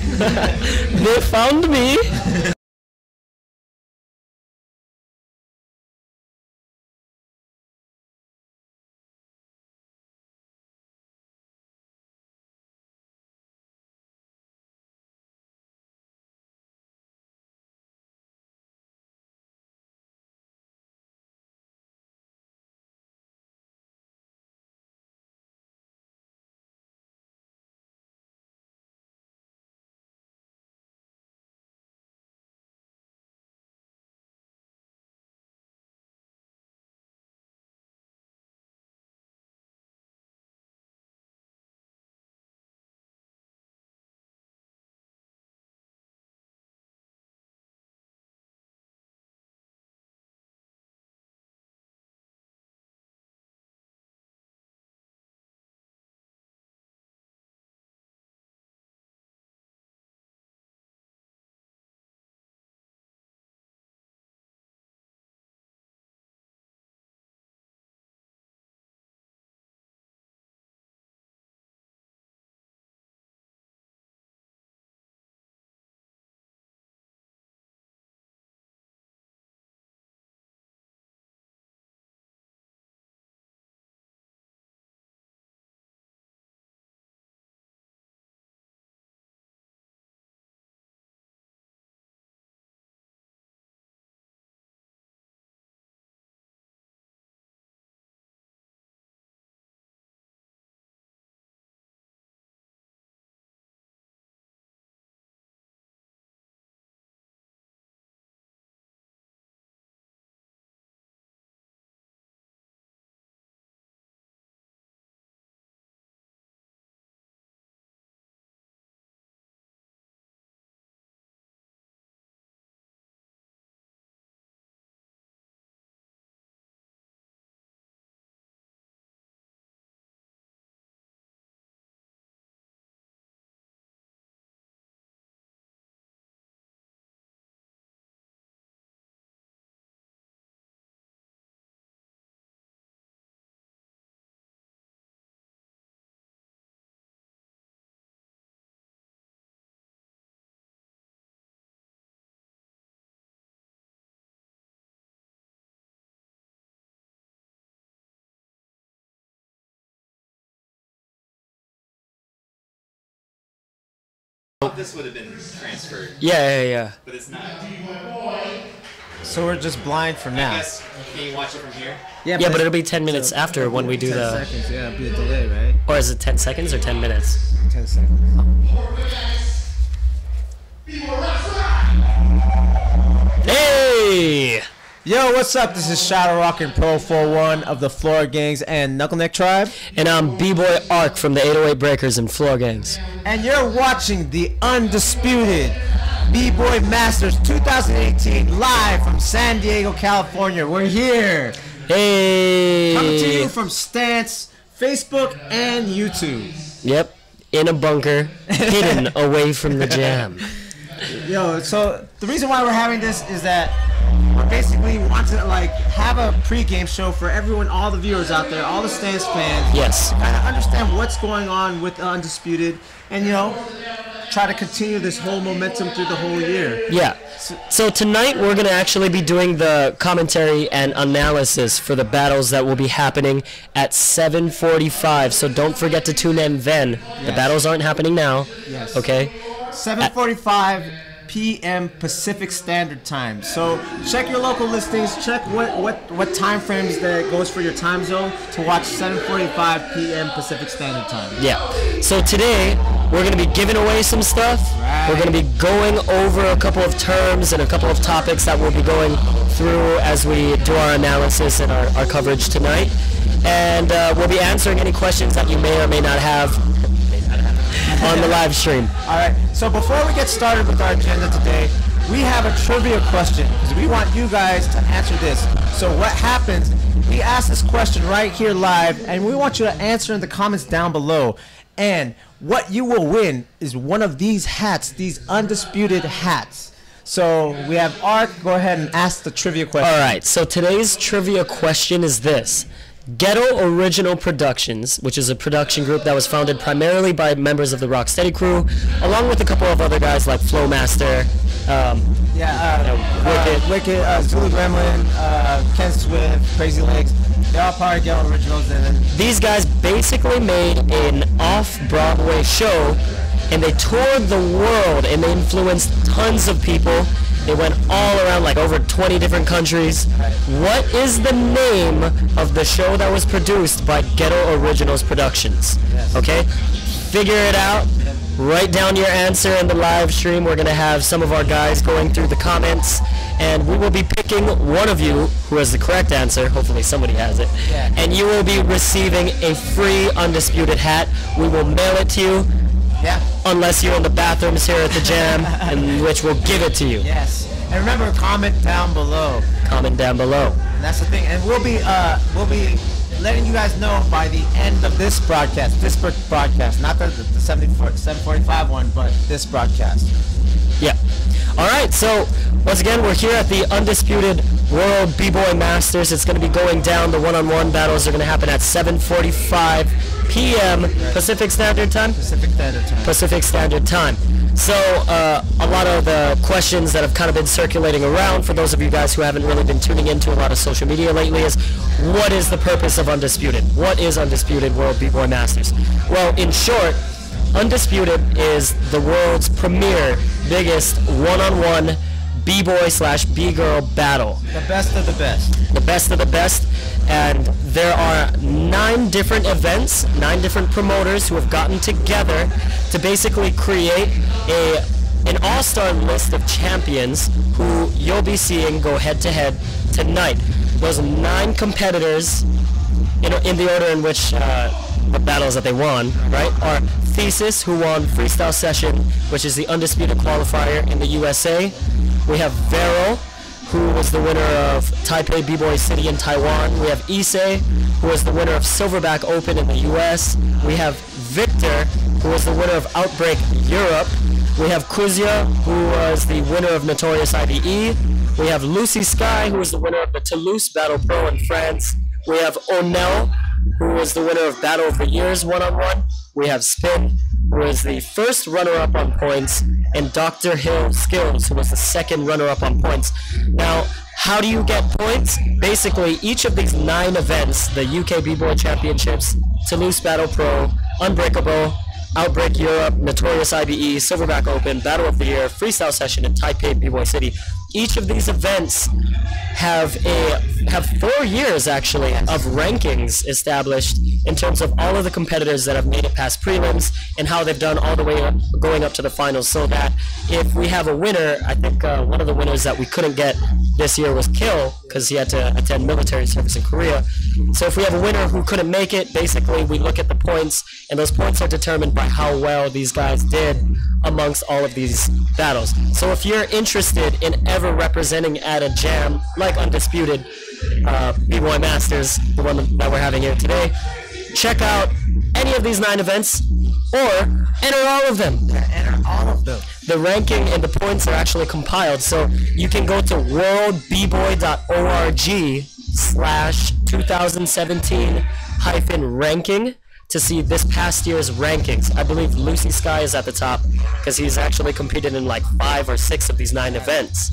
They found me. This would have been transferred. Yeah. But it's not. So we're just blind for now. I guess, can you watch it from here? Yeah, but it'll be 10 minutes after when we do 10 the... seconds, yeah, it'll be a delay, right? Or is it 10 seconds or 10 minutes? 10 seconds. Hey! Yo, what's up? This is Shadow Rock and Pro 41 of the Floor Gangs and Knuckleneck Tribe. And I'm B-Boy Ark from the 808 Breakers and Floor Gangs. And you're watching the Undisputed B-Boy Masters 2018 live from San Diego, California. We're here. Hey! Coming to you from Stance, Facebook, and YouTube. Yep, in a bunker, hidden away from the jam. Yo, so the reason why we're having this is that we basically want to have a pre-game show for everyone, all the viewers out there, all the Stance fans. Yes. To kind of understand what's going on with Undisputed, and try to continue this whole momentum through the whole year. Yeah. So tonight we're going to actually be doing the commentary and analysis for the battles that will be happening at 7:45. So don't forget to tune in then. Yes. The battles aren't happening now. Yes. Okay? 7:45 p.m. Pacific Standard Time. So check your local listings. Check what time frames that goes for your time zone to watch 7:45 p.m. Pacific Standard Time. Yeah. So today we're going to be giving away some stuff. Right. We're going to be going over a couple of terms and a couple of topics that we'll be going through as we do our analysis and our coverage tonight. And we'll be answering any questions that you may or may not have on the live stream. All right, so before we get started with our agenda today, we have a trivia question because we want you guys to answer this. So what happens, we ask this question right here live, and we want you to answer in the comments down below. And what you will win is one of these hats, these Undisputed hats. So we have Ark, go ahead and ask the trivia question. All right, so today's trivia question is this. Ghetto Original Productions, which is a production group that was founded primarily by members of the Rocksteady crew, along with a couple of other guys like Flowmaster, Wicked, Zulu Gremlin, Ken Swift, Crazy Legs. They're all part of Ghetto Originals. And then these guys basically made an off-Broadway show, and they toured the world, and they influenced tons of people. They went all around, like over 20 different countries. What is the name of the show that was produced by Ghetto Originals Productions? Yes. Okay? Figure it out. Write down your answer in the live stream. We're going to have some of our guys going through the comments, and we will be picking one of you who has the correct answer. Hopefully somebody has it. Yeah. And you will be receiving a free Undisputed hat. We will mail it to you. Yeah. Unless you're in the bathrooms here at the Jam, in which we'll give it to you. Yes. And remember, comment down below. Comment down below. And that's the thing. And we'll be letting you guys know by the end of this broadcast. Not the 7:45 one, but this broadcast. Yeah. All right. So once again, we're here at the Undisputed World B-Boy Masters. It's going to be going down. The one-on-one battles are going to happen at 7:45 p.m. Pacific Standard Time. Pacific Standard Time. So a lot of the questions that have kind of been circulating around for those of you guys who haven't really been tuning into a lot of social media lately is, what is the purpose of Undisputed? What is Undisputed World B-Boy Masters? Well, in short, Undisputed is the world's premier, biggest one-on-one B-boy/B-girl battle. The best of the best. The best of the best. And there are 9 different events, 9 different promoters who have gotten together to basically create an all-star list of champions who you'll be seeing go head-to-head tonight. Those 9 competitors, in the order in which the battles that they won, right, are Thesis, who won Freestyle Session, which is the undisputed qualifier in the USA. We have Vero, who was the winner of Taipei B-Boy City in Taiwan. We have Issei, who was the winner of Silverback Open in the US. We have Victor, who was the winner of Outbreak Europe. We have Kuzia, who was the winner of Notorious IBE. We have Lucy Sky, who was the winner of the Toulouse Battle Pro in France. We have Onel, who was the winner of Battle of the Years one-on-one. We have Spin, who was the first runner-up on points, and Dr. Hill Skills, who was the second runner-up on points. Now, how do you get points? Basically, each of these 9 events, the UK B-Boy Championships, Toulouse Battle Pro, Unbreakable, Outbreak Europe, Notorious IBE, Silverback Open, Battle of the Year, Freestyle Session, and Taipei B-Boy City. Each of these events have 4 years actually of rankings established in terms of all of the competitors that have made it past prelims and how they've done all the way up, going up to the finals, so that if we have a winner, I think one of the winners that we couldn't get this year was Kill, because he had to attend military service in Korea. So if we have a winner who couldn't make it, basically we look at the points, and those points are determined by how well these guys did amongst all of these battles. So if you're interested in ever representing at a jam like Undisputed B-Boy Masters, the one that we're having here today, check out any of these 9 events or enter all of them. Enter all of them. The ranking and the points are actually compiled, so you can go to worldbboy.org/2017-ranking to see this past year's rankings. I believe Lucy Sky is at the top because he's actually competed in like 5 or 6 of these 9 events.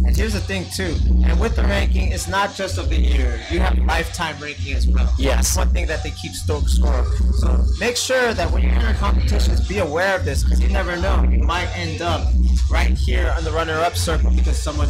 And here's the thing too, and with the ranking, it's not just of the year. You have lifetime ranking as well. Yes. That's one thing that they keep score of. So make sure that when you're entering competitions, be aware of this, because you never know. You might end up right here on the runner-up circle because someone,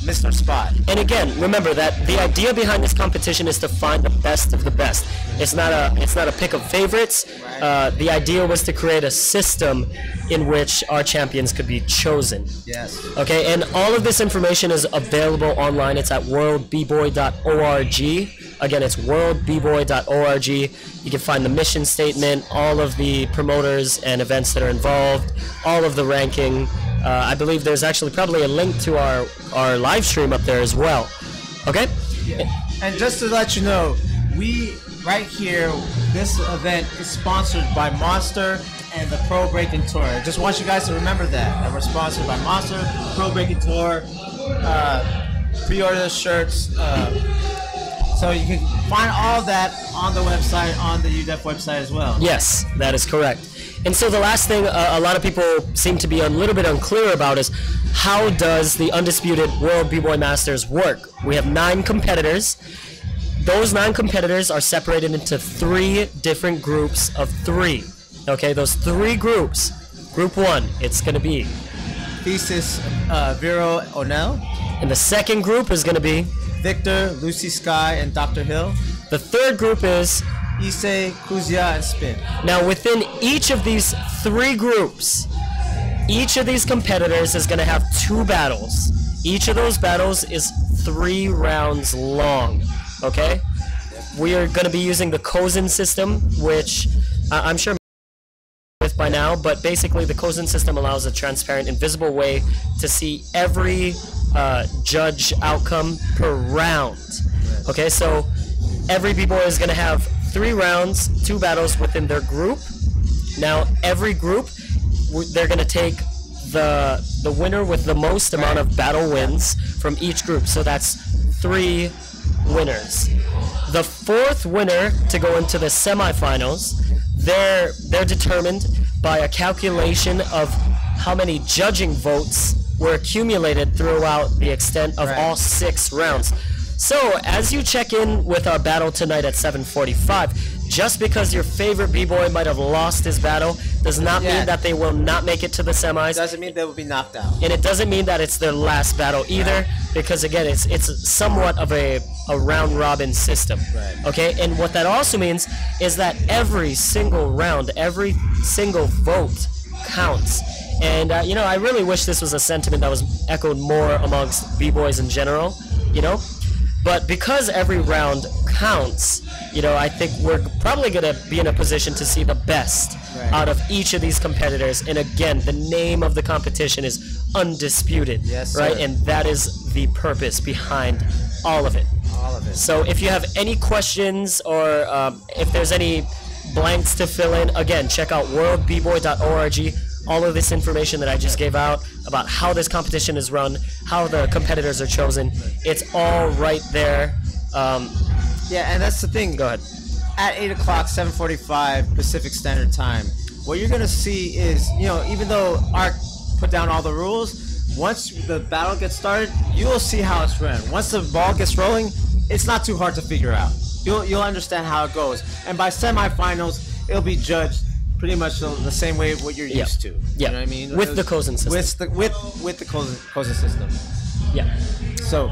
missed their spot. And again, remember that the idea behind this competition is to find the best of the best. It's not a pick of favorites. The idea was to create a system in which our champions could be chosen. Yes. Okay, and all of this information is available online. It's at worldbboy.org. Again, it's worldbboy.org. You can find the mission statement, all of the promoters and events that are involved, all of the ranking. I believe there's actually probably a link to our live stream up there as well. Okay? Yeah. And just to let you know, right here, this event is sponsored by Monster and the Pro Breaking Tour. I just want you guys to remember that we're sponsored by Monster, Pro Breaking Tour, pre-order shirts, So you can find all that on the website, on the UDEF website as well. Yes, that is correct. And so the last thing a lot of people seem to be a little bit unclear about is how does the Undisputed World B-Boy Masters work? We have 9 competitors. Those 9 competitors are separated into 3 different groups of 3. Okay, those 3 groups. Group 1, it's going to be Thesis, Vero, Onel. And the second group is going to be Victor, Lucy Sky, and Dr. Hill. The third group is Issei, Kuzia, and Spin. Now within each of these 3 groups, each of these competitors is going to have 2 battles. Each of those battles is 3 rounds long. Okay? We are going to be using the Kozin system, which I'm sure with by now, but basically the Kozin system allows a transparent, invisible way to see every judge outcome per round. Okay, so every b-boy is going to have 3 rounds, 2 battles within their group. Now every group, they're going to take the winner with the most amount of battle wins from each group. So that's 3 winners. The 4th winner to go into the semifinals, they're determined by a calculation of how many judging votes were accumulated throughout the extent of all 6 rounds. So as you check in with our battle tonight at 7:45, just because your favorite b-boy might have lost his battle does not mean that they will not make it to the semis. Doesn't mean they will be knocked out. And it doesn't mean that it's their last battle either, because again, it's somewhat of a round robin system. Okay, and what that also means is that every single round, every single vote counts. And you know, I really wish this was a sentiment that was echoed more amongst b-boys in general, you know. But because every round counts, you know, I think we're probably going to be in a position to see the best out of each of these competitors. And again, the name of the competition is Undisputed, right? And that is the purpose behind all of it. So if you have any questions or if there's any blanks to fill in, again, check out worldbboy.org. All of this information that I just gave out about how this competition is run, how the competitors are chosen, it's all right there. Yeah, and that's the thing. Go ahead. At 8 o'clock, 7:45 Pacific Standard Time, what you're going to see is, you know, even though Ark put down all the rules, once the battle gets started, you will see how it's run. Once the ball gets rolling, it's not too hard to figure out. You'll understand how it goes. And by semifinals, it'll be judged pretty much the same way what you're used to. You know what I mean? With the Kozin system. With the Kozin system. Yeah. So,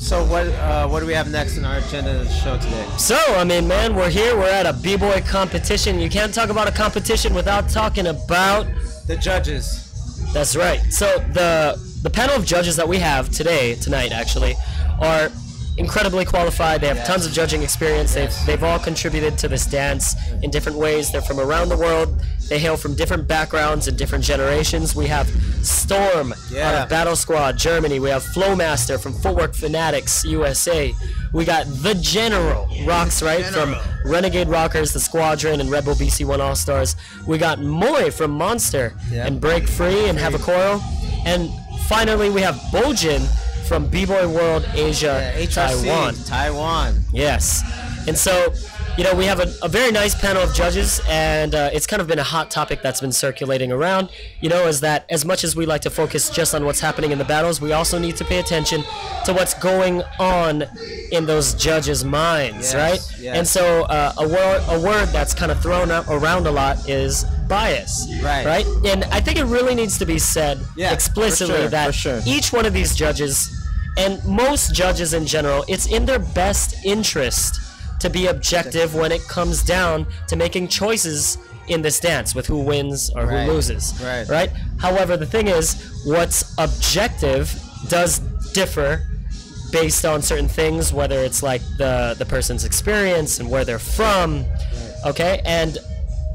so what do we have next in our agenda of the show today? So, I mean, man, we're here. We're at a b-boy competition. You can't talk about a competition without talking about the judges. That's right. So the panel of judges that we have tonight, actually, are incredibly qualified. They have tons of judging experience. They've all contributed to this dance in different ways. They're from around the world. They hail from different backgrounds and different generations. We have Storm out of Battle Squad, Germany. We have Flowmaster from Footwork Fanatics, USA. We got The General, Rocks, right, from Renegade Rockers, The Squadron, and Red Bull BC1 All-Stars. We got Moy from Monster and Break Free and Have a Coil. And finally, we have Bojin from B-Boy World Asia, Taiwan. Yes. And so, you know, we have a very nice panel of judges, and it's kind of been a hot topic that's been circulating around, you know, is that as much as we like to focus just on what's happening in the battles, we also need to pay attention to what's going on in those judges' minds, right? And so a word that's kind of thrown around a lot is bias, right? And I think it really needs to be said explicitly that each one of these judges, and most judges in general, it's in their best interest to be objective when it comes down to making choices in this dance with who wins or who loses, right? However, the thing is, what's objective does differ based on certain things, whether it's like the person's experience and where they're from, okay? And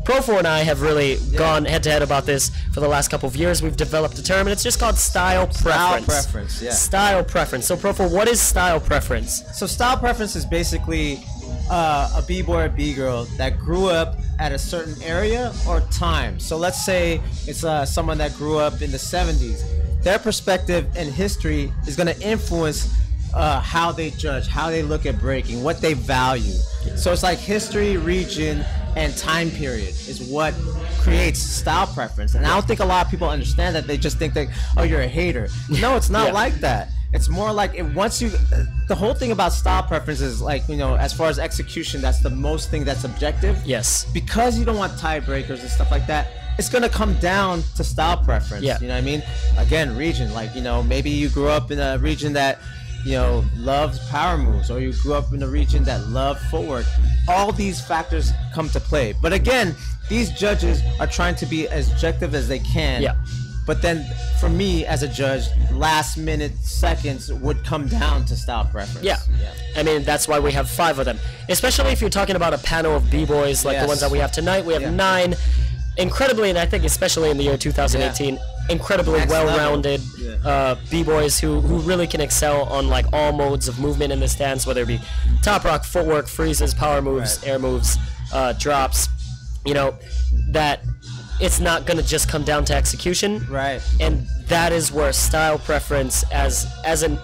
Profo and I have really gone head-to-head about this for the last couple of years. We've developed a term, and it's just called style preference. Style preference, Style preference. So, Profo, what is style preference? So, style preference is basically a b-boy or b-girl that grew up at a certain area or time. So, let's say it's someone that grew up in the 70s. Their perspective and history is going to influence how they judge, how they look at breaking, what they value. So it's like history, region, and time period is what creates style preference. And I don't think a lot of people understand that. They just think that, oh, you're a hater. No, it's not like that. It's more like once you, the whole thing about style preference is like, as far as execution, that's the most thing that's objective. Yes. Because you don't want tiebreakers and stuff like that, it's going to come down to style preference. Yeah. You know what I mean? Again, region, like, maybe you grew up in a region that, loves power moves, or you grew up in a region that loved footwork. All these factors come to play. But again, these judges are trying to be as objective as they can. Yeah. But then for me as a judge, last minute seconds would come down to style preference. Yeah. I mean, that's why we have 5 of them. Especially if you're talking about a panel of b-boys like the ones that we have tonight. We have 9. Incredibly, and I think especially in the year 2018, incredibly well-rounded b-boys who really can excel on like all modes of movement in this dance, whether it be top rock, footwork, freezes, power moves, air moves, drops. That it's not going to just come down to execution. Right. And that is where style preference, as an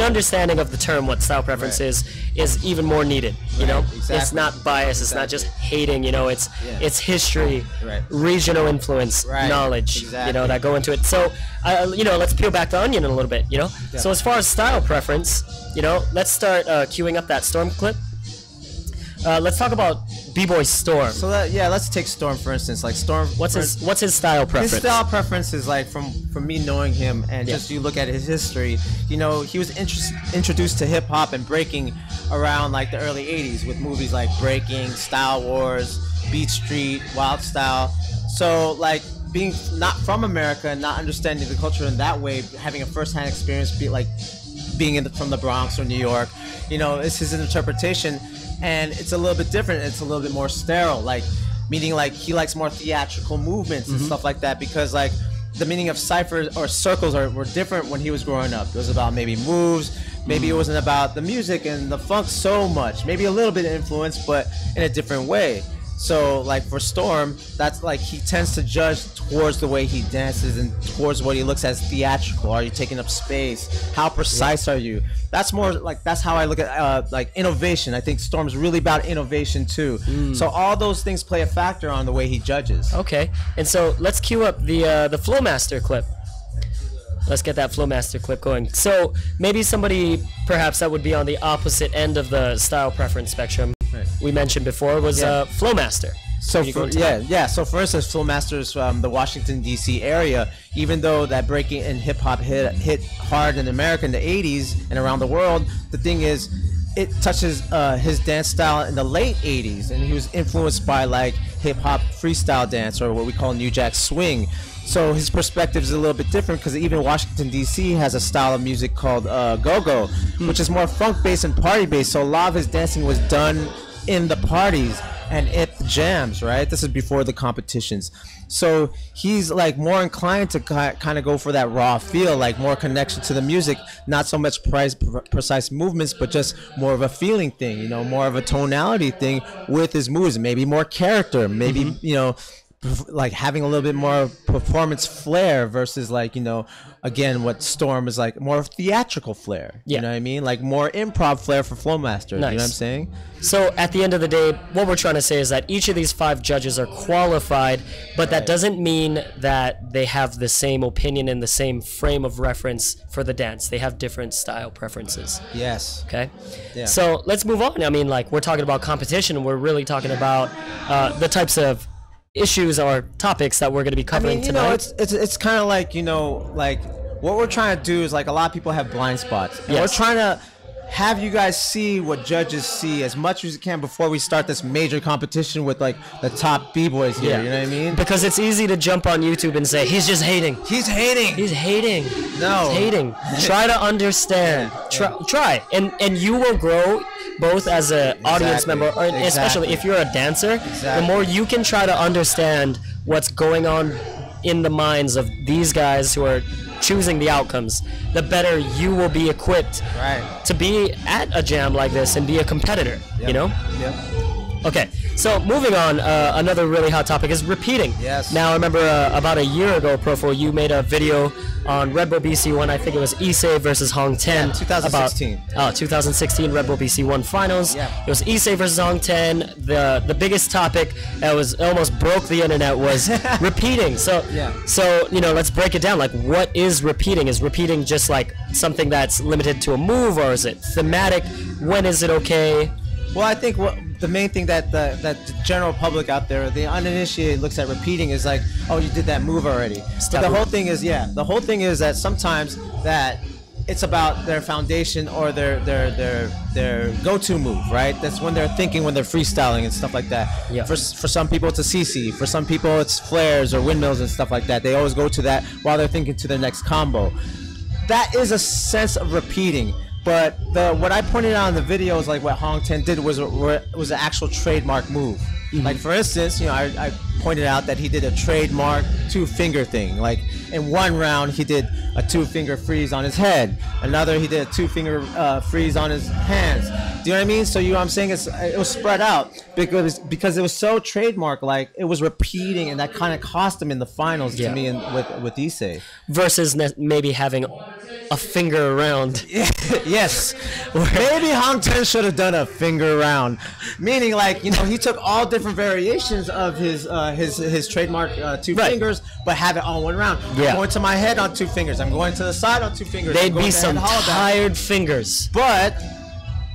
understanding of the term, what style preference is even more needed. Exactly. It's not bias. It's not just hating. It's history, regional influence, knowledge. That go into it. So, let's peel back the onion a little bit. So as far as style preference, let's start queuing up that Storm clip. Let's talk about B-Boy Storm. So let's take Storm for instance. Like Storm, what's his style preference? His style preference is like from me knowing him and just you look at his history. He was introduced to hip hop and breaking around like the early '80s with movies like Breaking, Style Wars, Beat Street, Wild Style. So like being not from America and not understanding the culture in that way, having a first-hand experience, being from the Bronx or New York, it's his interpretation. And it's a little bit different. It's a little bit more sterile, meaning like he likes more theatrical movements and stuff like that, because like the meaning of ciphers or circles were different when he was growing up. It was about maybe moves. Maybe it wasn't about the music and the funk so much. Maybe a little bit of influence, but in a different way. So like for Storm, that's like he tends to judge towards the way he dances and towards what he looks as theatrical. Are you taking up space? How precise are you? That's more like, that's how I look at like innovation. I think Storm's really about innovation too. So all those things play a factor on the way he judges. Okay, and so let's cue up the Flowmaster clip. Let's get that Flowmaster clip going. So maybe somebody perhaps that would be on the opposite end of the style preference spectrum we mentioned before was Flowmaster. So so for instance, Flowmaster is from the Washington D.C. area. Even though that breaking and hip hop hit hard in America in the '80s and around the world, the thing is, it touches his dance style in the late '80s, and he was influenced by like hip hop freestyle dance, or what we call New Jack Swing. So his perspective is a little bit different, because even Washington D.C. has a style of music called go-go, which is more funk-based and party-based. So a lot of his dancing was done in the parties and at the jams, right? This is before the competitions. So he's like more inclined to kind of go for that raw feel, like more connection to the music, not so much precise movements, but just more of a feeling thing, more of a tonality thing with his moves, maybe more character, maybe, like having a little bit more performance flair versus like, again, what Storm is like, more theatrical flair. You know what I mean? Like more improv flair for Flowmaster. Nice. You know what I'm saying? So at the end of the day, what we're trying to say is that each of these 5 judges are qualified, but that doesn't mean that they have the same opinion and the same frame of reference for the dance. They have different style preferences. Yes. Okay? Yeah. So let's move on. I mean, like, we're talking about competition, and we're really talking about the types of issues or topics that we're going to be covering tonight. It's kind of like, like what we're trying to do is, like, a lot of people have blind spots, and we're trying to have you guys see what judges see as much as you can before we start this major competition with like the top b-boys here. You know what I mean? Because it's easy to jump on YouTube and say he's just hating. He's hating. He's hating. No. He's hating. Try to understand. Try. And you will grow both as an audience member, or especially if you're a dancer. The more you can try to understand what's going on in the minds of these guys who are choosing the outcomes, the better you will be equipped to be at a jam like this and be a competitor. You know? Okay, so moving on, another really hot topic is repeating. Yes. Now, I remember about a year ago, Profo, you made a video on Red Bull BC1. I think it was Issei versus Hong Ten. Yeah, 2016. About, 2016 Red Bull BC1 finals. Yeah. It was Issei versus Hong Ten. The biggest topic that was almost broke the internet was repeating. So, let's break it down. Like, what is repeating? Is repeating just like something that's limited to a move, or is it thematic? When is it okay? Well, I think the main thing that the general public out there, the uninitiated, looks at repeating is like, oh, you did that move already. But the whole thing is, the whole thing is that sometimes that it's about their foundation or their go-to move, right? That's when they're thinking, when they're freestyling and stuff like that. Yeah. For some people, it's a CC. For some people, it's flares or windmills and stuff like that. They always go to that while they're thinking to their next combo. That is a sense of repeating. But what I pointed out in the video is like what Hong Ten did was an actual trademark move. Mm-hmm. Like for instance, I pointed out that he did a trademark 2-finger thing. Like in one round he did a 2-finger freeze on his head. Another he did a 2-finger freeze on his hands. Do you know what I mean? So I'm saying it was spread out because it was so trademark, like it was repeating, and that kind of cost him in the finals to me with Issei. Versus maybe having a finger around. Yes. Maybe Hong Ten should have done a finger around, meaning like he took all different variations of his trademark 2 fingers, but have it on one round. Yeah. I'm going to my head on 2 fingers. I'm going to the side on 2 fingers. They'd be some tired fingers. But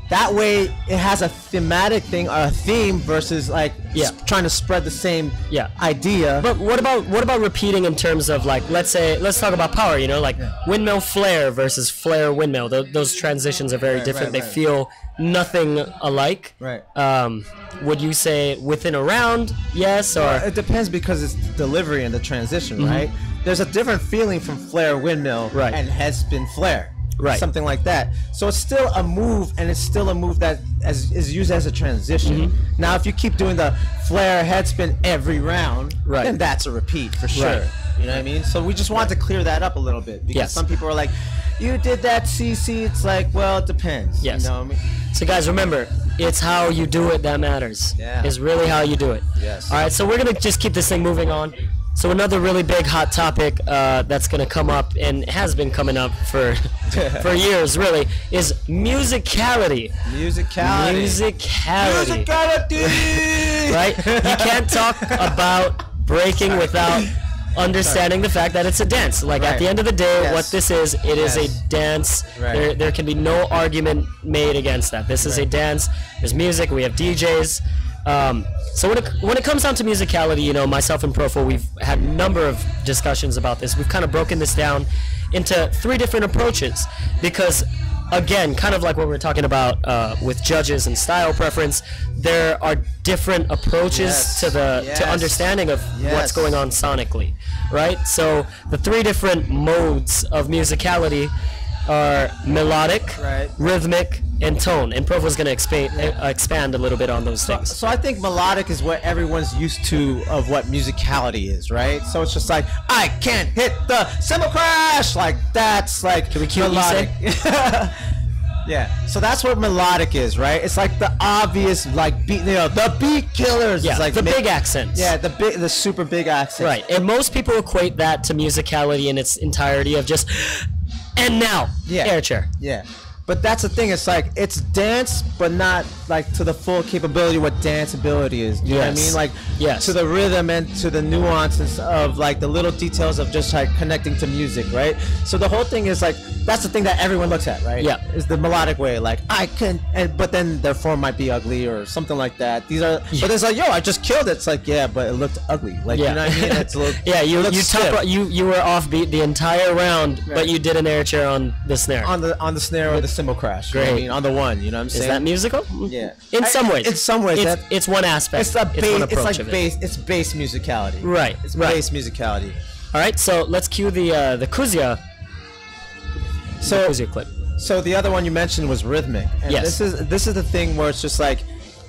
that way it has a thematic thing or a theme versus like trying to spread the same idea. But what about repeating in terms of like, let's talk about power, like windmill flare versus flare windmill. Those transitions are very different. They feel nothing alike. Right. Would you say within a round? Yes, or it depends because it's delivery and the transition, right? There's a different feeling from flare windmill and head spin flare. Right. Something like that. So it's still a move, and it's still a move that is used as a transition. Now, if you keep doing the flare head spin every round, then that's a repeat for sure. Right. You know what I mean? So we just want to clear that up a little bit because some people are like, you did that CC. It's like, well, it depends. Yes. You know what I mean? So guys, remember, it's how you do it that matters. Yeah. It's really how you do it. Yes. All right, so we're going to just keep this thing moving on. So another really big hot topic that's going to come up and has been coming up for years, really, is musicality. Musicality. Right? You can't talk about breaking without understanding the fact that it's a dance. Like at the end of the day, what this is, it is a dance. There can be no argument made against that. This is a dance. There's music. We have DJs. So when it comes down to musicality, myself and Profo, we've had a number of discussions about this. We've kind of broken this down into 3 different approaches because, again, kind of like what we were talking about with judges and style preference, there are different approaches to understanding of what's going on sonically, right? So the 3 different modes of musicality are melodic, rhythmic, and tone. And Profo's going to expand a little bit on those things. So I think melodic is what everyone's used to of what musicality is, right? So it's just like, I can't hit the cymbal crash! Like, that's like Can we cue melodic. Yeah, so that's what melodic is, right? It's like the obvious, like beat, the beat killers. Yeah, it's like the big accents. Yeah, the super big accents. Right, and most people equate that to musicality in its entirety of just, and now, air chair. Yeah. But that's the thing, it's like, it's dance, but not like to the full capability of what dance ability is. You know what I mean? Like, to the rhythm and to the nuances of like the little details of just like connecting to music, right? So the whole thing is like, that's the thing that everyone looks at, right? Yeah. Is the melodic way, like, I can, but then their form might be ugly or something like that. These are, but it's like, yo, I just killed it. It's like, yeah, but it looked ugly. Like, you know what I mean? It's a little, you were offbeat the entire round, but you did an air chair on the snare. On the snare or the cymbal crash. Great. You know what I mean? On the one, you know what I'm saying? Is that musical? Yeah. In some ways. In some ways. It's one aspect. It's one approach like of it. It's bass musicality. Right. It's bass musicality. All right, so let's cue the Kuzia. The Kuzia clip. So the other one you mentioned was rhythmic. And this is the thing where it's just like,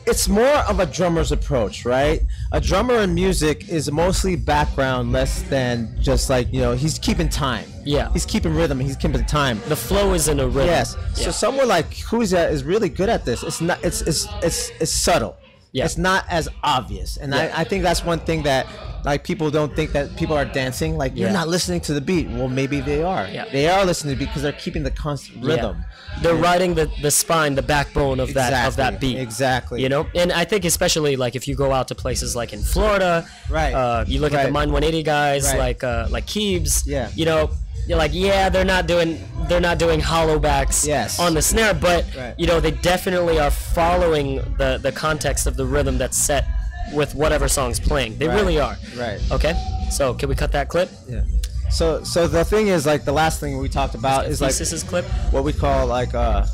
it's more of a drummer's approach, right? A drummer in music is mostly background, less than just like, he's keeping time. Yeah. He's keeping rhythm, he's keeping time. The flow is in a rhythm. Yes. So someone like Kuzia is really good at this. It's not it's subtle. Yeah. It's not as obvious, and I think that's one thing that like people don't think that people are dancing. Like you're not listening to the beat. Well, maybe they are. Yeah. They are listening to the beat because they're keeping the constant rhythm. They're riding the spine, the backbone of that beat. Exactly. You know, and I think especially like if you go out to places like in Florida, Right. You look at the Mind 180 guys, Right. like Keebs. Yeah. You know, you're like, they're not doing hollow backs on the snare, but you know, they definitely are following the context of the rhythm that's set with whatever song's playing. They really are. Right. Okay. So can we cut that clip? Yeah. So the thing is, like, the last thing we talked about is like Thesis's clip. what we call like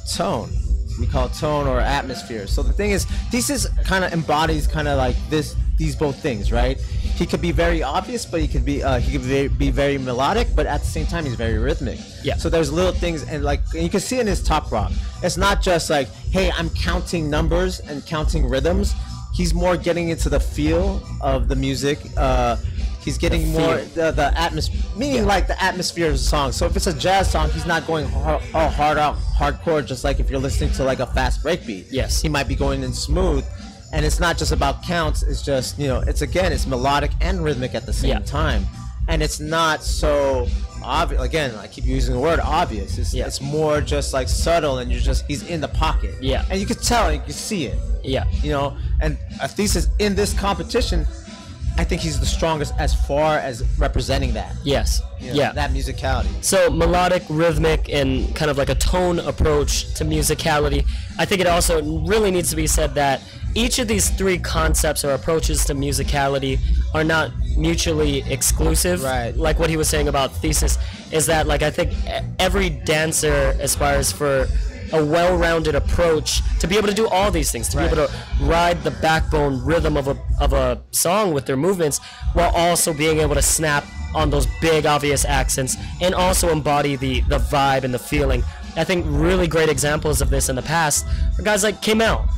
tone. We call it tone or atmosphere. So the thing is, Thesis kind of embodies kind of like these both things, right? He could be very obvious, but he could be very melodic, but at the same time he's very rhythmic. Yeah. So there's little things, and like you can see in his top rock, it's not just like, hey, I'm counting numbers and counting rhythms. He's more getting into the feel of the music. He's getting more the atmosphere, meaning like the atmosphere of the song. So if it's a jazz song, he's not going hardcore, just like if you're listening to like a fast breakbeat. Yes. He might be going in smooth, and it's not just about counts. It's just, you know, it's melodic and rhythmic at the same time, and it's not so obvious. Again, I keep using the word obvious. It's more just like subtle, and he's in the pocket. Yeah. And you can tell, you can see it. Yeah. You know, and a Thesis in this competition, I think he's the strongest as far as representing that. Yes. You know, that musicality. So melodic, rhythmic, and kind of like a tone approach to musicality. I think it also really needs to be said that each of these three concepts or approaches to musicality are not mutually exclusive. Right. Like what he was saying about Thesis is that, like, I think every dancer aspires for a well-rounded approach to be able to do all these things, to be able to ride the backbone rhythm of a song with their movements, while also being able to snap on those big obvious accents and also embody the vibe and the feeling. I think really great examples of this in the past are guys like Kamel.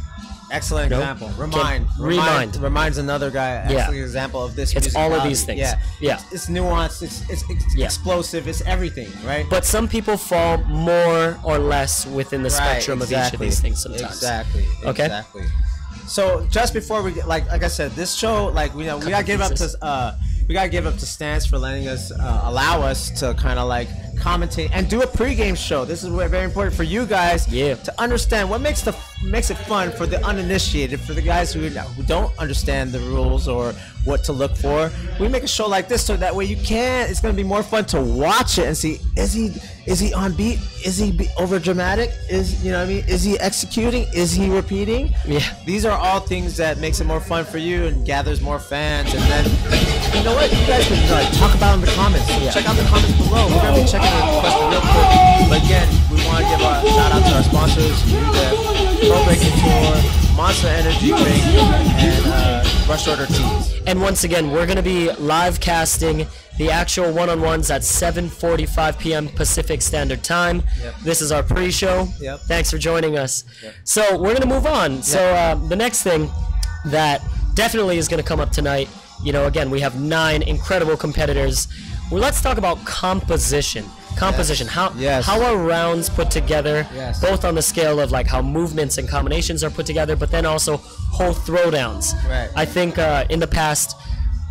Excellent example. Reminds another guy. Excellent example of this. It's all of these things. Yeah. It's nuanced. It's explosive. It's everything, right? But some people fall more or less within the spectrum of each of these things sometimes. Exactly. Okay. Exactly. So just before we get, like I said, this show, like we gotta give up to Stance for letting us allow us to kind of like commentate and do a pregame show. This is very important for you guys to understand what makes it fun for the uninitiated, for the guys who don't understand the rules or what to look for. We make a show like this so that way it's going to be more fun to watch it and see, is he on beat? Is he over dramatic? You know what I mean? Is he executing? Is he repeating? Yeah. These are all things that makes it more fun for you and gathers more fans. And then, you know what? You guys can talk about it in the comments. Check out the comments below. We're going to be checking the question real quick. But again, we want to give a shout out to our sponsors, Pro Breaking Tour, Monster Energy Drink, and Rush Order Teas. And once again, we're going to be live casting the actual one-on-ones at 7:45 p.m. Pacific Standard Time. This is our pre-show. Thanks for joining us. So we're going to move on. So the next thing that definitely is going to come up tonight, you know, again, we have 9 incredible competitors. Well, let's talk about composition. How are rounds put together, both on the scale of like how movements and combinations are put together, but then also whole throwdowns. I think in the past,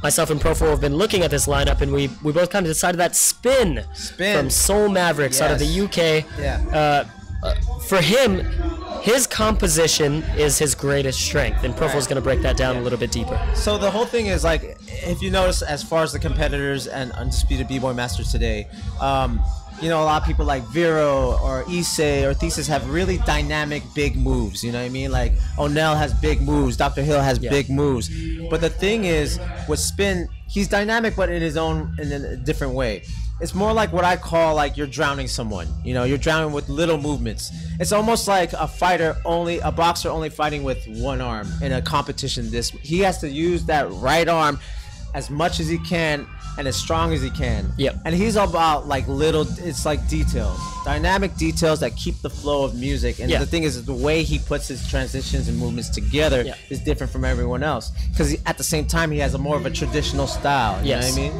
myself and Profo have been looking at this lineup, and we both kind of decided that Spin from Soul Mavericks out of the UK. For him, his composition is his greatest strength, and Profo's going to break that down a little bit deeper. So the whole thing is, like, if you notice, as far as the competitors and Undisputed B-Boy Masters today, you know, a lot of people like Vero or Issei or Thesis have really dynamic big moves, you know what I mean? Like, Onel has big moves, Dr. Hill has big moves. But the thing is, with Spin, he's dynamic, but in a different way. It's more like what I call, like, you're drowning someone. You know, you're drowning with little movements. It's almost like a boxer only fighting with one arm in a competition. He has to use that right arm as much as he can and as strong as he can. And he's about like it's like details, dynamic details that keep the flow of music. And the thing is, the way he puts his transitions and movements together is different from everyone else, because at the same time he has more of a traditional style. You know what I mean?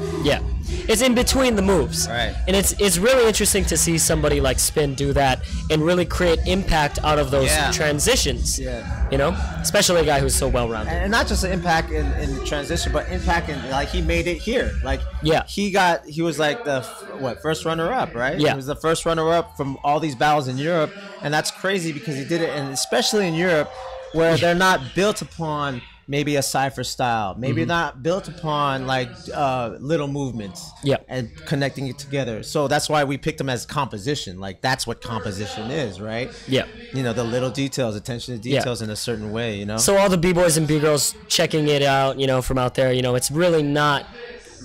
it's in between the moves. Right. And it's really interesting to see somebody like Spin do that and really create impact out of those transitions. Yeah. You know, especially a guy who's so well-rounded. And not just an impact in the transition, but impact in like he made it here. Like he was like the first runner-up, right? Yeah. He was the first runner-up from all these battles in Europe, and that's crazy because he did it, and especially in Europe, where they're not built upon maybe a cypher style, maybe not built upon like little movements, and connecting it together. So that's why we picked them as composition. Like that's what composition is, right? Yeah. You know, the little details, attention to details in a certain way. You know. So all the b-boys and b-girls checking it out, you know, from out there, you know, it's really not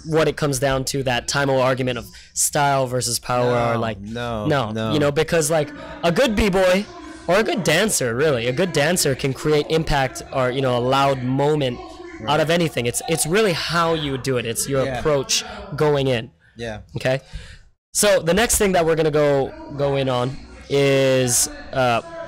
what it comes down to, that time-old argument of style versus power, or like no, you know, because like a good b-boy or a good dancer, really, a good dancer can create impact or, you know, a loud moment out of anything. It's really how you do it. It's your approach going in. Yeah. Okay. So the next thing that we're gonna go in on is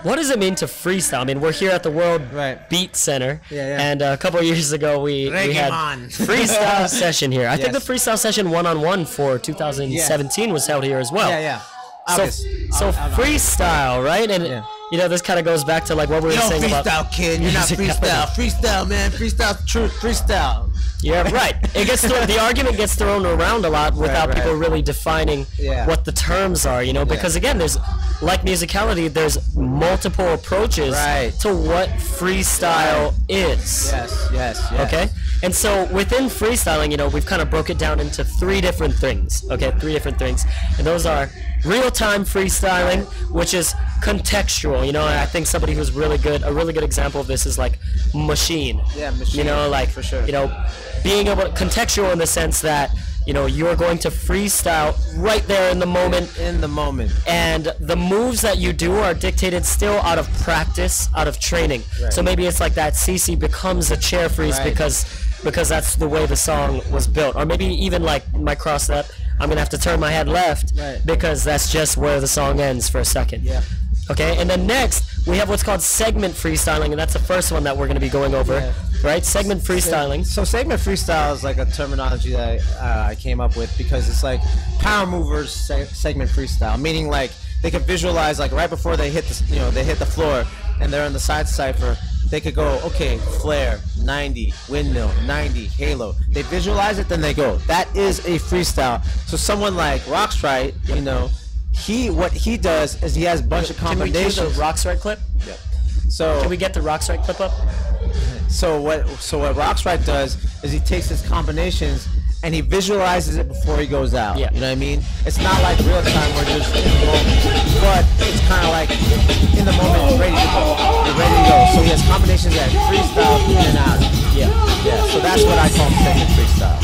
what does it mean to freestyle? I mean, we're here at the World Beat Center, and a couple of years ago we had freestyle session here. I think the freestyle session one-on-one for 2017 was held here as well. So freestyle, right? And you know, this kind of goes back to like what we were saying about freestyle, kid. You're not freestyle. Freestyle, man. Freestyle's truth. Freestyle. Yeah, right. It gets the argument gets thrown around a lot without people really defining what the terms are, you know, because again, there's like musicality, there's multiple approaches to what freestyle is. Yes. Okay? And so within freestyling, you know, we've kind of broke it down into three different things. Okay, three different things. And those are real-time freestyling, which is contextual. You know, I think somebody who's really good, a really good example of this is like Machine. Yeah, Machine. You know, like, for sure. You know, being able to contextual in the sense that, you know, you're going to freestyle right there in the moment. And the moves that you do are dictated still out of practice, out of training. So maybe it's like that CC becomes a chair freeze because that's the way the song was built. Or maybe even like my cross step, I'm gonna have to turn my head left because that's just where the song ends for a second. Okay, and then next we have what's called segment freestyling, and that's the first one that we're gonna be going over. Right, segment freestyling. So segment freestyle is like a terminology that I came up with because it's like power movers segment freestyle, meaning like they can visualize like right before they hit the, you know, they hit the floor and they're in the side cipher. They could go, okay, flare, 90, windmill, 90, halo. They visualize it, then they go. That is a freestyle. So someone like Rockstrite, you know, what he does is he has a bunch of combinations. Can we do the Rockstrite clip? Yeah. So can we get the Rockstrite clip up? So what Rockstrite does is he takes his combinations and he visualizes it before he goes out. You know what I mean? It's not like real time where you're just in the moment, but it's kind of like in the moment you're ready to go. You're ready to go. So he has combinations that freestyle in and out. Yeah. So that's what I call segment freestyle.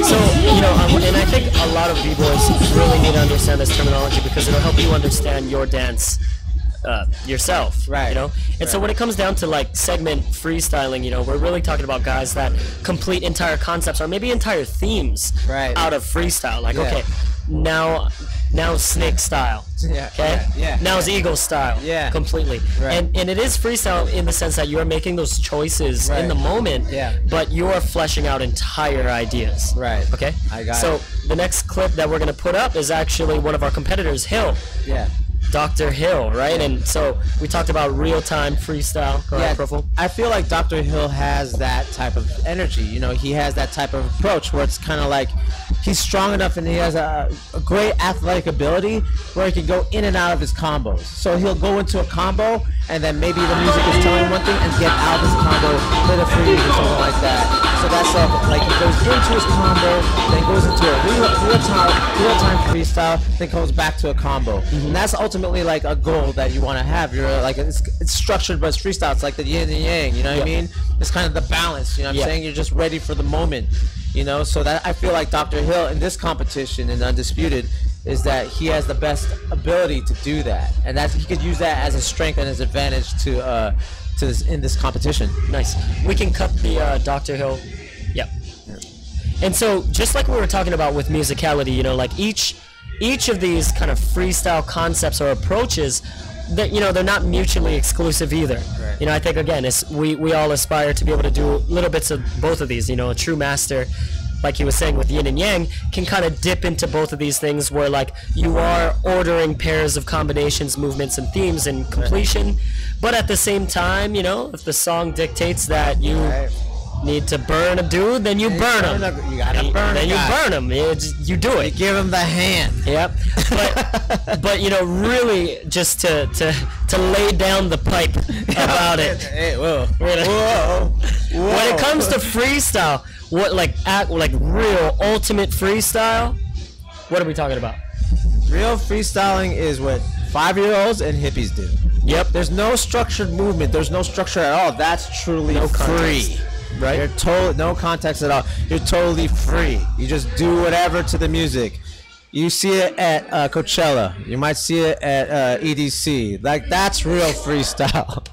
So, you know, and I think a lot of b-boys really need to understand this terminology because it'll help you understand your dance yourself, you know. And so when it comes down to like segment freestyling, you know, we're really talking about guys that complete entire concepts or maybe entire themes out of freestyle. Like, okay, now snake style, now it's eagle style, completely. And it is freestyle in the sense that you're making those choices in the moment, but you're fleshing out entire ideas. Okay, I got so the next clip that we're gonna put up is actually one of our competitors, Hill. Dr. Hill, right? And so we talked about real-time freestyle. Go ahead, Profil. I feel like Dr. Hill has that type of energy. You know, he has that type of approach where it's kind of like he's strong enough and he has a great athletic ability where he can go in and out of his combos. So he'll go into a combo and then maybe the music is telling one thing and get out of his combo, hit a freeze or something like that. So that's like he goes into his combo, then goes into a real-time freestyle, then comes back to a combo. And that's ultimately like a goal that you want to have. You're like it's structured, but it's freestyle. It's like the yin and yang. You know what I mean? It's kind of the balance. You know what I'm saying? You're just ready for the moment. You know, so that I feel like Dr. Hill in this competition in Undisputed is that he has the best ability to do that, and that he could use that as a strength and his advantage to in this competition. Nice. We can cut the Dr. Hill. And so just like we were talking about with musicality, you know, like each of these kind of freestyle concepts or approaches, that, you know, they're not mutually exclusive either. You know, I think again, we all aspire to be able to do little bits of both of these. You know, a true master like he was saying with yin and yang, can kind of dip into both of these things where like you are ordering pairs of combinations, movements, and themes in completion, but at the same time, you know, if the song dictates that you need to burn a dude, then you burn him. You gotta burn Then you burn him. You do it. You give him the hand. Yep. But you know, really, just to lay down the pipe about it. Hey, whoa. Whoa. When it comes to freestyle, what like real ultimate freestyle? What are we talking about? Real freestyling is what 5-year-olds and hippies do. Yep. There's no structured movement. There's no structure at all. That's truly free. Right? You're totally no context at all. You're totally free. You just do whatever to the music. You see it at Coachella. You might see it at EDC. Like that's real freestyle.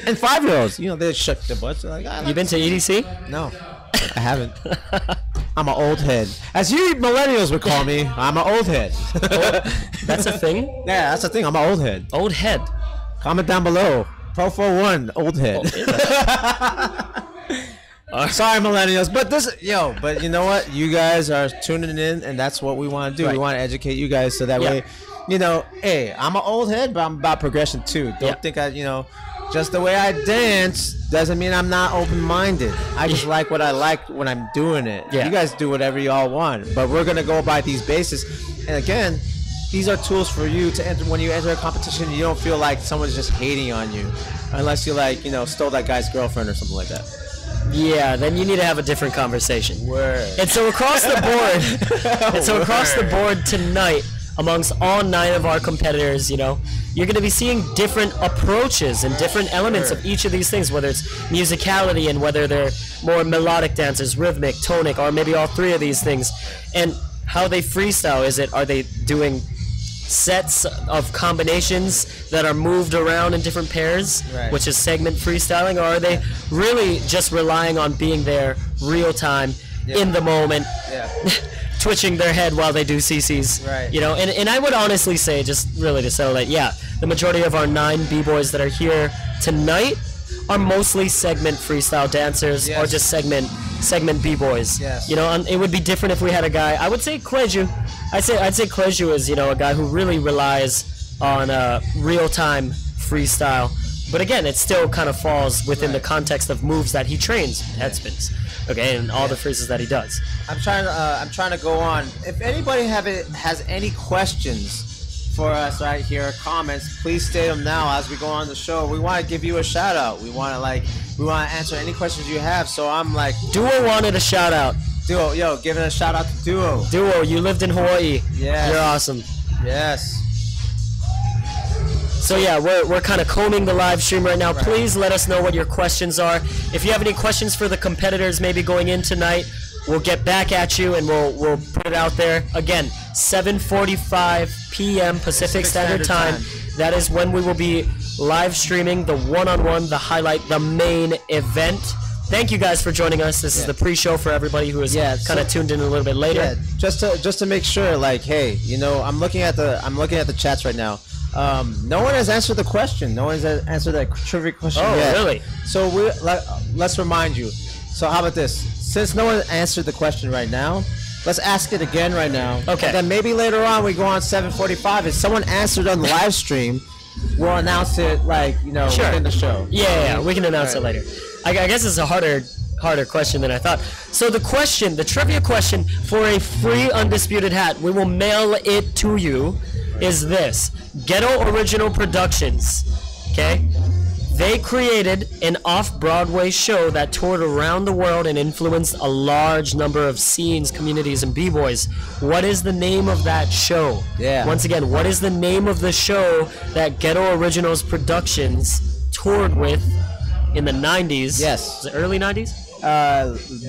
And 5-year-olds, you know, they shook their butts. Like, you been to EDC? No, I haven't. I'm an old head. As you millennials would call me, I'm an old head. That's a thing? Yeah, that's a thing. I'm an old head. Old head. Comment down below. Pro41, old head. Sorry, millennials, but you know what? You guys are tuning in, and that's what we want to do. We want to educate you guys so that way, you know, hey, I'm an old head, but I'm about progression too. Don't think just the way I dance doesn't mean I'm not open-minded. I just like what I like when I'm doing it. You guys do whatever y'all want, but we're gonna go by these bases. And again, these are tools for you to enter. When you enter a competition, you don't feel like someone's just hating on you, unless you like, you know, stole that guy's girlfriend or something like that. Yeah, then you need to have a different conversation. Word. And so across the board, tonight, amongst all 9 of our competitors, you know, you're going to be seeing different approaches and different elements of each of these things, whether it's musicality and whether they're more melodic dancers, rhythmic, tonic, or maybe all 3 of these things. And how they freestyle, are they doing sets of combinations that are moved around in different pairs, which is segment freestyling, or are they really just relying on being there real time in the moment, twitching their head while they do CCs, you know? And I would honestly say, just really to settle it, the majority of our 9 b-boys that are here tonight are mostly segment freestyle dancers or just segment b-boys. You know, and it would be different if we had a guy. I would say Kleju. I'd say Kleju is, you know, a guy who really relies on real-time freestyle. But again, it still kind of falls within the context of moves that he trains, head spins, okay, and all the freezes that he does. I'm trying to go on. If anybody has any questions for us right here, comments, please state them now as we go on the show. We want to give you a shout out. We want to answer any questions you have. So I'm like, Duo wanted a shout out. Duo, yo, giving a shout out to Duo. Duo, you lived in Hawaii. Yes. You're awesome. Yes. So yeah, we're kind of combing the live stream right now. Please let us know what your questions are. If you have any questions for the competitors maybe going in tonight, we'll get back at you and we'll put it out there. Again, 7:45 p.m. Pacific Standard Time. That is when we will be live streaming the one-on-one, the highlight, the main event. Thank you guys for joining us. This is the pre-show for everybody who is kind of tuned in a little bit later. Yeah, just to make sure, like, hey, you know, I'm looking at the chats right now. No one has answered the question. No one has answered that trivia question yet. Oh, really? So let's remind you. So how about this? Since no one answered the question right now, let's ask it again right now. Okay. And then maybe later on we go on 7:45. If someone answered on the live stream, we'll announce it, like, you know, within the show. Yeah, we can announce it later. I guess it's a harder question than I thought. So the trivia question for a free Undisputed hat, we will mail it to you, is this. Ghetto Original Productions, okay? They created an off-Broadway show that toured around the world and influenced a large number of scenes, communities, and b-boys. What is the name of that show? Yeah. Once again, what is the name of the show that Ghetto Originals Productions toured with in the 90s? Yes. Was it early 90s?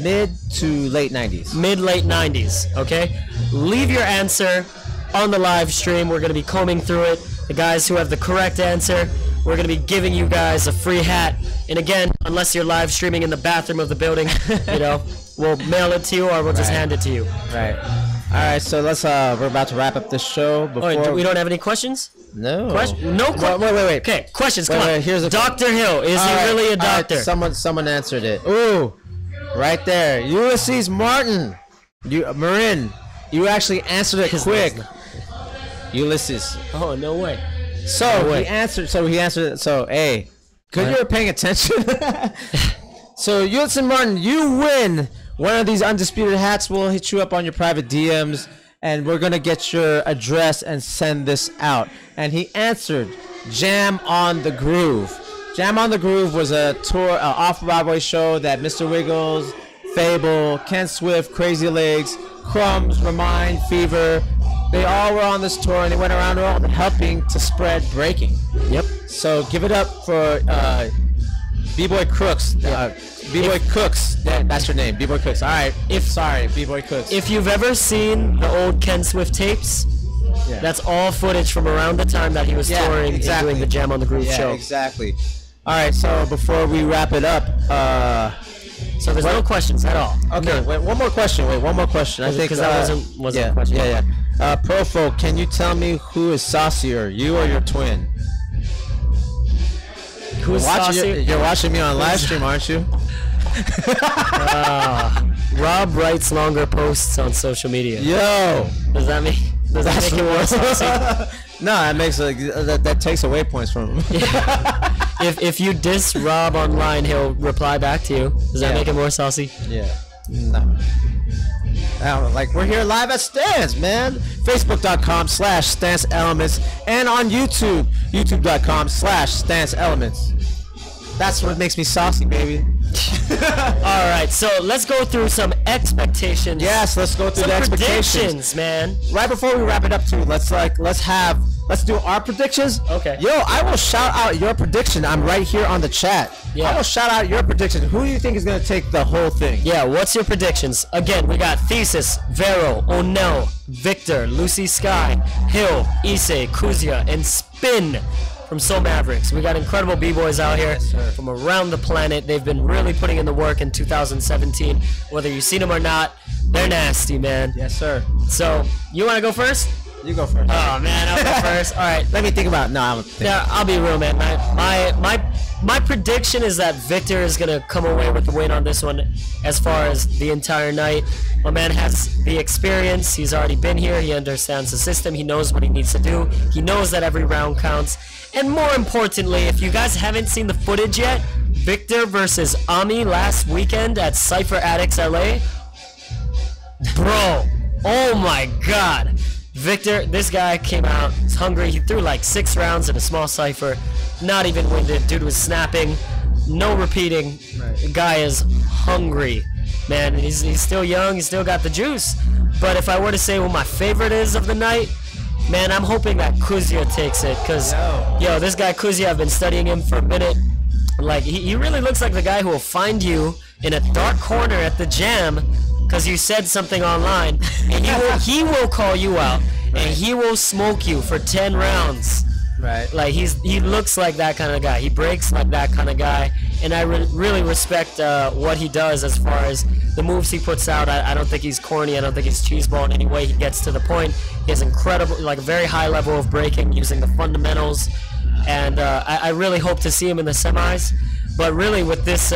Mid to late 90s. Mid-late 90s, okay? Leave your answer on the live stream. We're going to be combing through it. The guys who have the correct answer, we're going to be giving you guys a free hat. And again, unless you're live streaming in the bathroom of the building, you know, we'll mail it to you or we'll just hand it to you. Right. All right, so let's we're about to wrap up this show. We don't have any questions? No. No questions? Wait. Okay, questions, come on. Here's a Dr. Hill, is he really a doctor? Someone answered it. Ooh. Right there. Ulysses Martin. Marin. You actually answered it quick. Ulysses. Oh, no way. So he answered. So hey, good you were paying attention. So Ulysses Martin, you win one of these undisputed hats. We'll hit you up on your private DMs, and we're gonna get your address and send this out. And he answered Jam on the Groove. Jam on the Groove was a tour, off-Broadway show that Mr. Wiggles, Fable, Ken Swift, Crazy Legs, Crumbs, Remind, Fever, they all were on this tour, and they went around the world helping to spread breaking. Yep. So give it up for B-Boy Crooks. B-Boy Cooks. That's your name, B-Boy Cooks. All right. B-Boy Cooks. If you've ever seen the old Ken Swift tapes, that's all footage from around the time that he was touring and doing the Jam on the Groove show. Exactly. All right, so before we wrap it up, so there's no questions at all. Okay, wait, one more question. I think because that wasn't a question. Yeah. Profo, can you tell me who is saucier, you or your twin? Who is saucier? You're watching me on live stream, aren't you? Rob writes longer posts on social media. Yo, does that make him more saucy? No, that makes that takes away points from him. If you diss Rob online, he'll reply back to you. Does that make him more saucy? Yeah. No. We're here live at Stance, man. Facebook.com/Stance Elements, and on YouTube, YouTube.com/Stance Elements. That's what makes me saucy, baby. All right, so let's go through some expectations. Yes, let's go through the expectations, man. Right before we wrap it up, too, let's do our predictions. Okay. Yo, I will shout out your prediction. I'm right here on the chat. Yeah. I will shout out your prediction. Who do you think is gonna take the whole thing? Yeah. What's your predictions? Again, we got Thesis, Vero, Onel, Victor, Lucy Sky, Hill, Issei, Kuzia, and Spin from Soul Mavericks. We got incredible b-boys out here from around the planet. They've been really putting in the work in 2017. Whether you've seen them or not, they're nasty, man. Yes, sir. So, you want to go first? You go first. Oh, man, I'll go first. All right. Let me think about it. No, I'll be real, man. My prediction is that Victor is going to come away with the win on this one as far as the entire night. My man has the experience. He's already been here. He understands the system. He knows what he needs to do. He knows that every round counts. And more importantly, if you guys haven't seen the footage yet, Victor versus Ami last weekend at Cypher Addicts LA. Bro, oh my God. Victor, this guy came out, he's hungry. He threw like 6 rounds in a small cypher. Not even winded. Dude was snapping. No repeating. Right. The guy is hungry. Man, he's still young. He's still got the juice. But if I were to say what my favorite is of the night, man, I'm hoping that Kuzia takes it. Because, yo, this guy Kuzia, I've been studying him for a minute. Like, he really looks like the guy who will find you in a dark corner at the jam because you said something online, and he will call you out, and he will smoke you for 10 rounds. Right. Like, he looks like that kind of guy. He breaks like that kind of guy, and I really respect what he does as far as the moves he puts out. I don't think he's corny. I don't think he's cheeseball in any way. He gets to the point. He has incredible, like, a very high level of breaking using the fundamentals, and I really hope to see him in the semis. But really, with this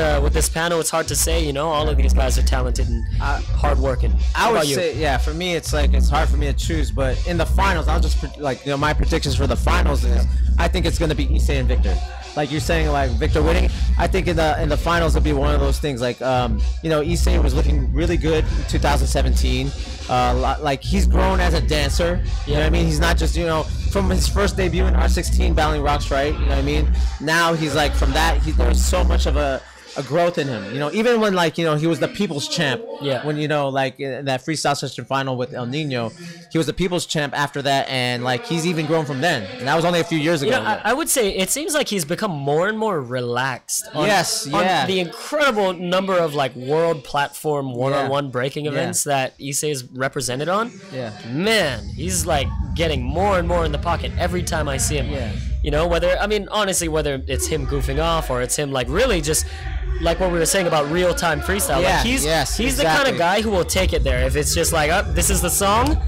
panel, it's hard to say. You know, all of these guys are talented and hardworking. I would say, yeah. For me, it's hard for me to choose. But in the finals, I'll just my predictions for the finals is I think it's going to be Issei and Victor. Like you're saying, like Victor winning. I think in the finals it'll be one of those things. Like Issei was looking really good in 2017. Like he's grown as a dancer. You know what I mean? He's not just from his first debut in R16 battling Rocks, right? You know what I mean? Now he's like from that. There's so much of a growth in him. Even when he was the people's champ. Yeah. When like in that freestyle session final with El Nino, he was the people's champ after that, and like he's even grown from then. And that was only a few years ago. I would say it seems like he's become more and more relaxed. On the incredible number of like world platform one-on-one breaking events that Issei is represented on. Yeah. Man, he's like getting more and more in the pocket every time I see him. Yeah. Whether whether it's him goofing off or it's him like really just like what we were saying about real-time freestyle. Yeah, like he's the kind of guy who will take it there. If it's just like, this is the song,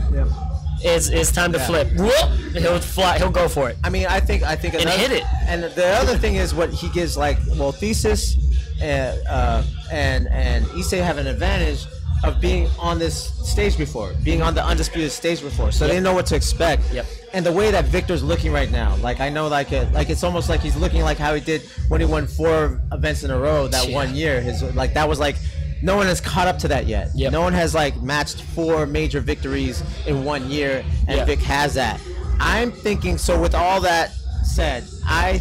it's time to flip. Whoop, he'll go for it. I mean, I think and hit it. And the other thing is what he gives, Thesis, and Issei have an advantage of being on this stage before, being on the Undisputed stage before, so they know what to expect. Yep. And the way that Victor's looking right now, like I know, like it's almost like he's looking like how he did when he won 4 events in a row that one year. His like that was like no one has caught up to that yet. Yep. No one has like matched 4 major victories in 1 year, and Vic has that. I'm thinking, so with all that said, I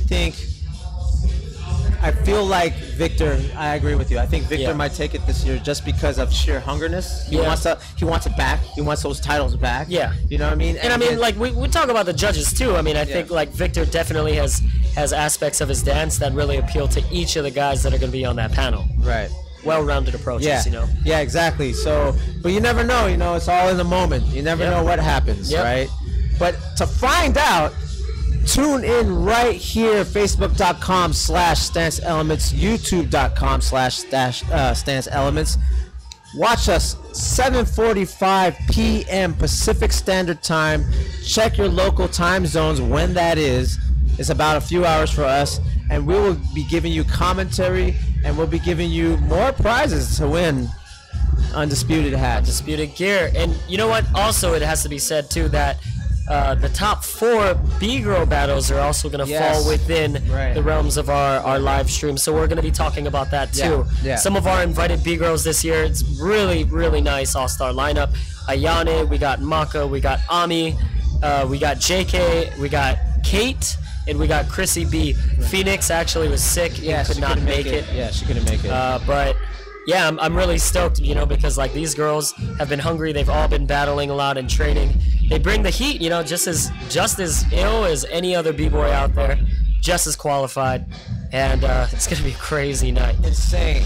feel like Victor. I agree with you. I think Victor might take it this year just because of sheer hungerness. He wants it back. He wants those titles back. Yeah, you know what I mean. And I mean, like we talk about the judges too. I mean, I think like Victor definitely has aspects of his dance that really appeal to each of the guys that are going to be on that panel. Right. Well-rounded approaches, you know. Yeah, exactly. So, but you never know. You know, it's all in the moment. You never know what happens, right? But to find out, tune in right here, facebook.com/Stance Elements, youtube.com/Stance Elements. Watch us 7:45 p.m. Pacific Standard Time. Check your local time zones when that is. It's about a few hours for us, and we will be giving you commentary, and we'll be giving you more prizes to win. Undisputed hats. Undisputed gear. And you know what? Also, it has to be said, too, that the top 4 B-Girl battles are also going to fall within the realms of our live stream. So we're going to be talking about that, too. Some of our invited B-Girls this year, it's really, really nice all-star lineup. Ayane, we got Maka, we got Ami, we got JK, we got Kate, and we got Chrissy B. Phoenix actually was sick and could not make it. Yeah, she couldn't make it. But yeah, I'm really stoked, you know, because like these girls have been hungry. They've all been battling a lot and training. They bring the heat, you know, just as ill as any other b-boy out there, just as qualified, and it's gonna be a crazy night. Insane.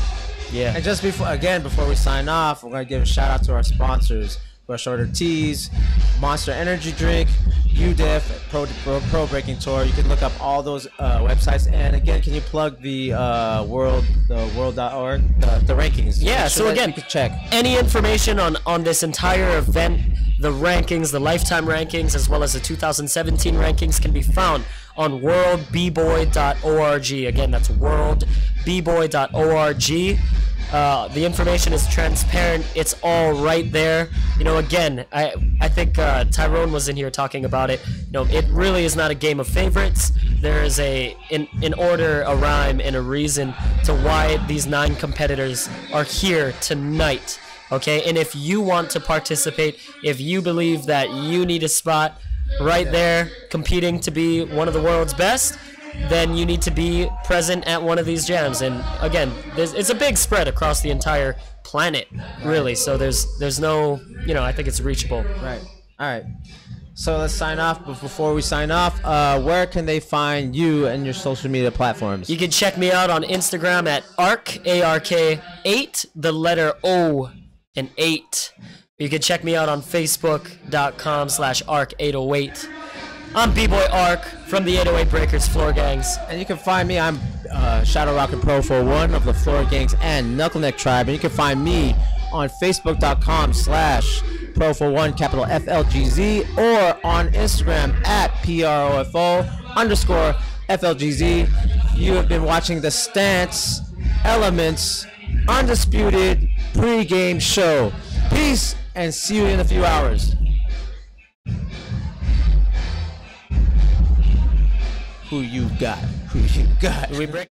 Yeah. And just before we sign off, we're gonna give a shout out to our sponsors: Brush Order Tees, Monster Energy Drink, UDIF, Pro Breaking Tour. You can look up all those websites. And again, can you plug the world.org, the rankings? Yeah. So again, you can check any information on this entire event, the rankings, the lifetime rankings, as well as the 2017 rankings, can be found on worldbboy.org. Again, that's worldbboy.org. The information is transparent. It's all right there. You know, again, I think Tyrone was in here talking about it. You know, it really is not a game of favorites. There is an order, a rhyme, and a reason to why these 9 competitors are here tonight. Okay, and if you want to participate, if you believe that you need a spot right there competing to be one of the world's best, then you need to be present at one of these jams. And again, it's a big spread across the entire planet, really. So there's no, you know, I think it's reachable. Right. All right. So let's sign off. But before we sign off, where can they find you and your social media platforms? You can check me out on Instagram at ARK8, the letter O and 8. You can check me out on Facebook.com/ARK808. I'm B-Boy Ark from the 808 Breakers Floor Gangs. And you can find me, I'm Shadow Rockin' Pro 41 of the Floor Gangs and Knuckleneck Tribe. And you can find me on Facebook.com/Pro41, capital FLGZ, or on Instagram at PROFO_FLGZ. You have been watching the Stance Elements Undisputed Pre-Game Show. Peace, and see you in a few hours. Who you got? Who you got? We break